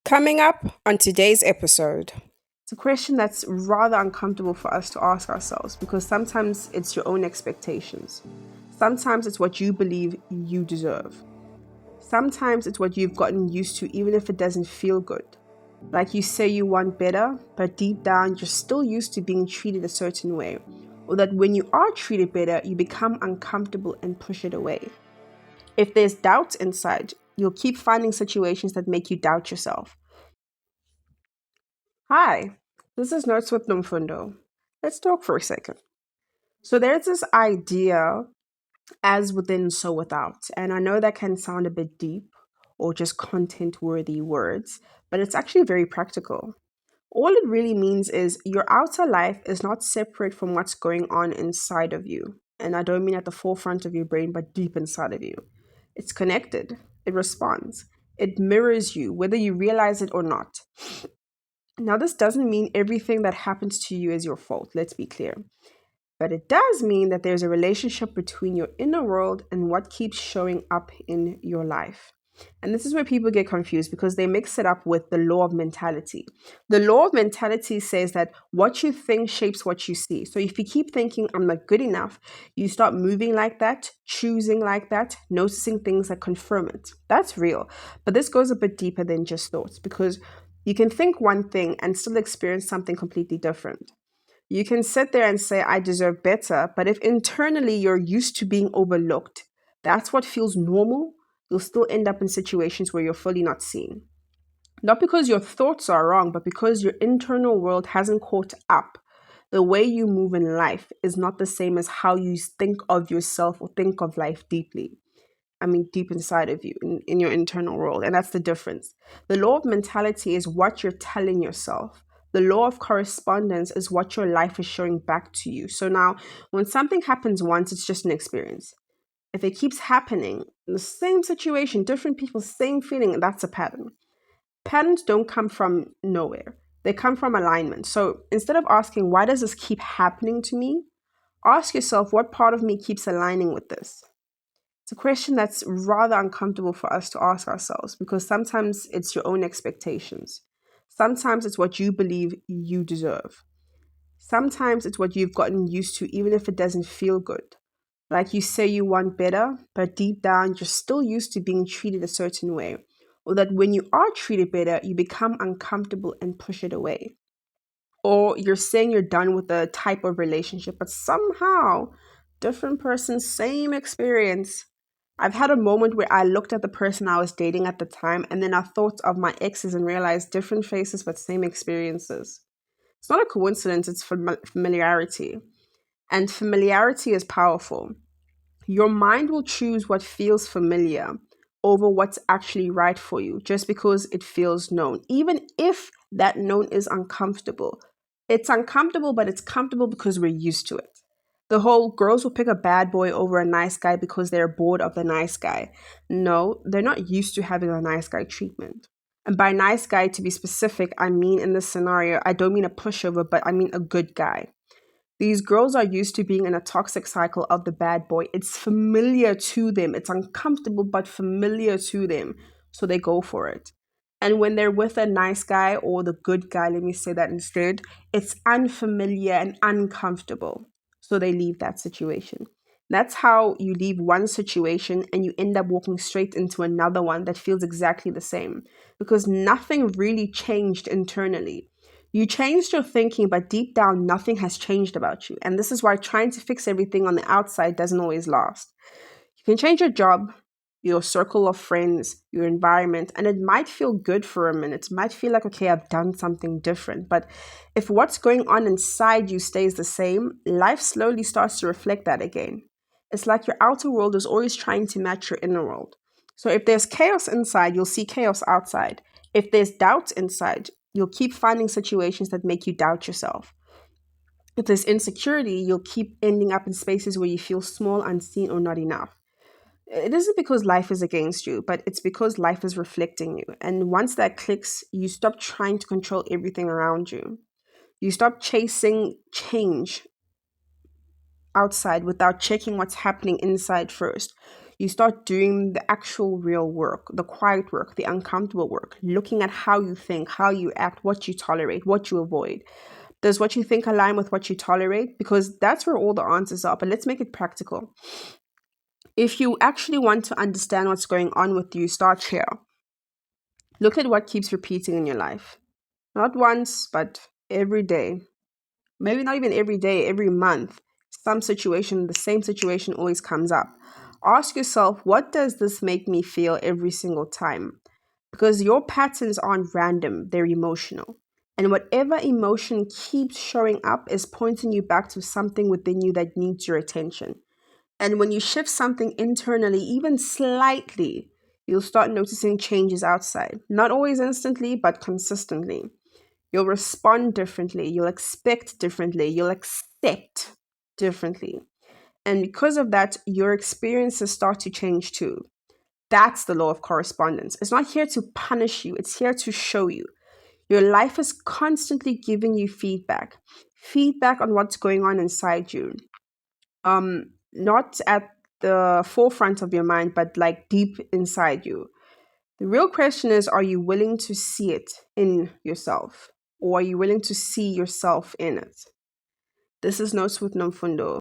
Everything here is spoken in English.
Coming up on today's episode, it's a question that's rather uncomfortable for us to ask ourselves because sometimes it's your own expectations. Sometimes it's what you believe you deserve. Sometimes it's what you've gotten used to, even if it doesn't feel good. Like you say you want better, but deep down you're still used to being treated a certain way. Or that when you are treated better, you become uncomfortable and push it away. If there's doubt inside, you'll keep finding situations that make you doubt yourself. Hi, this is Notes with Numfundo. Let's talk for a second. So there's this idea as within, so without. And I know that can sound a bit deep or just content worthy words, but it's actually very practical. All it really means is your outer life is not separate from what's going on inside of you. And I don't mean at the forefront of your brain, but deep inside of you. It's connected, it responds, it mirrors you, whether you realize it or not. Now, this doesn't mean everything that happens to you is your fault, let's be clear. But it does mean that there's a relationship between your inner world and what keeps showing up in your life. And this is where people get confused because they mix it up with the law of mentality. The law of mentality says that what you think shapes what you see. So if you keep thinking, I'm not good enough, you start moving like that, choosing like that, noticing things that confirm it. That's real. But this goes a bit deeper than just thoughts because you can think one thing and still experience something completely different. You can sit there and say, I deserve better, but if internally you're used to being overlooked, that's what feels normal, you'll still end up in situations where you're fully not seen. Not because your thoughts are wrong, but because your internal world hasn't caught up. The way you move in life is not the same as how you think of yourself or think of life deeply. I mean, deep inside of you, in your internal world. And that's the difference. The law of mentality is what you're telling yourself. The law of correspondence is what your life is showing back to you. So now, when something happens once, it's just an experience. If it keeps happening, the same situation, different people, same feeling, that's a pattern. Patterns don't come from nowhere. They come from alignment. So instead of asking, why does this keep happening to me? Ask yourself, what part of me keeps aligning with this? It's a question that's rather uncomfortable for us to ask ourselves because sometimes it's your own expectations. Sometimes it's what you believe you deserve. Sometimes it's what you've gotten used to, even if it doesn't feel good. Like you say you want better, but deep down you're still used to being treated a certain way. Or that when you are treated better, you become uncomfortable and push it away. Or you're saying you're done with a type of relationship, but somehow, different person, same experience. I've had a moment where I looked at the person I was dating at the time and then I thought of my exes and realized different faces but same experiences. It's not a coincidence, it's familiarity. And familiarity is powerful. Your mind will choose what feels familiar over what's actually right for you just because it feels known, even if that known is uncomfortable. It's uncomfortable, but it's comfortable because we're used to it. The whole girls will pick a bad boy over a nice guy because they're bored of the nice guy. No, they're not used to having a nice guy treatment. And by nice guy, to be specific, I mean in this scenario, I don't mean a pushover, but I mean a good guy. These girls are used to being in a toxic cycle of the bad boy. It's familiar to them. It's uncomfortable, but familiar to them. So they go for it. And when they're with a nice guy or the good guy, let me say that instead, it's unfamiliar and uncomfortable. So they leave that situation. That's how you leave one situation and you end up walking straight into another one that feels exactly the same because nothing really changed internally. You changed your thinking, but deep down, nothing has changed about you. And this is why trying to fix everything on the outside doesn't always last. You can change your job, your circle of friends, your environment, and it might feel good for a minute. It might feel like, okay, I've done something different. But if what's going on inside you stays the same, life slowly starts to reflect that again. It's like your outer world is always trying to match your inner world. So if there's chaos inside, you'll see chaos outside. If there's doubt inside, you'll keep finding situations that make you doubt yourself. If there's insecurity, you'll keep ending up in spaces where you feel small, unseen, or not enough. It isn't because life is against you, but it's because life is reflecting you. And once that clicks, you stop trying to control everything around you. You stop chasing change outside without checking what's happening inside first. You start doing the actual real work, the quiet work, the uncomfortable work, looking at how you think, how you act, what you tolerate, what you avoid. Does what you think align with what you tolerate? Because that's where all the answers are. But let's make it practical. If you actually want to understand what's going on with you, start here. Look at what keeps repeating in your life. Not once, but every day. Maybe not even every day, every month. Some situation, the same situation always comes up. Ask yourself, what does this make me feel every single time? Because your patterns aren't random, they're emotional. And whatever emotion keeps showing up is pointing you back to something within you that needs your attention. And when you shift something internally, even slightly, you'll start noticing changes outside. Not always instantly, but consistently. You'll respond differently. You'll expect differently. You'll accept differently. And because of that, your experiences start to change too. That's the law of correspondence. It's not here to punish you, it's here to show you. Your life is constantly giving you feedback on what's going on inside you. Not at the forefront of your mind, but like deep inside you. The real question is, are you willing to see it in yourself? Or are you willing to see yourself in it? This is Notes with Nomfundo.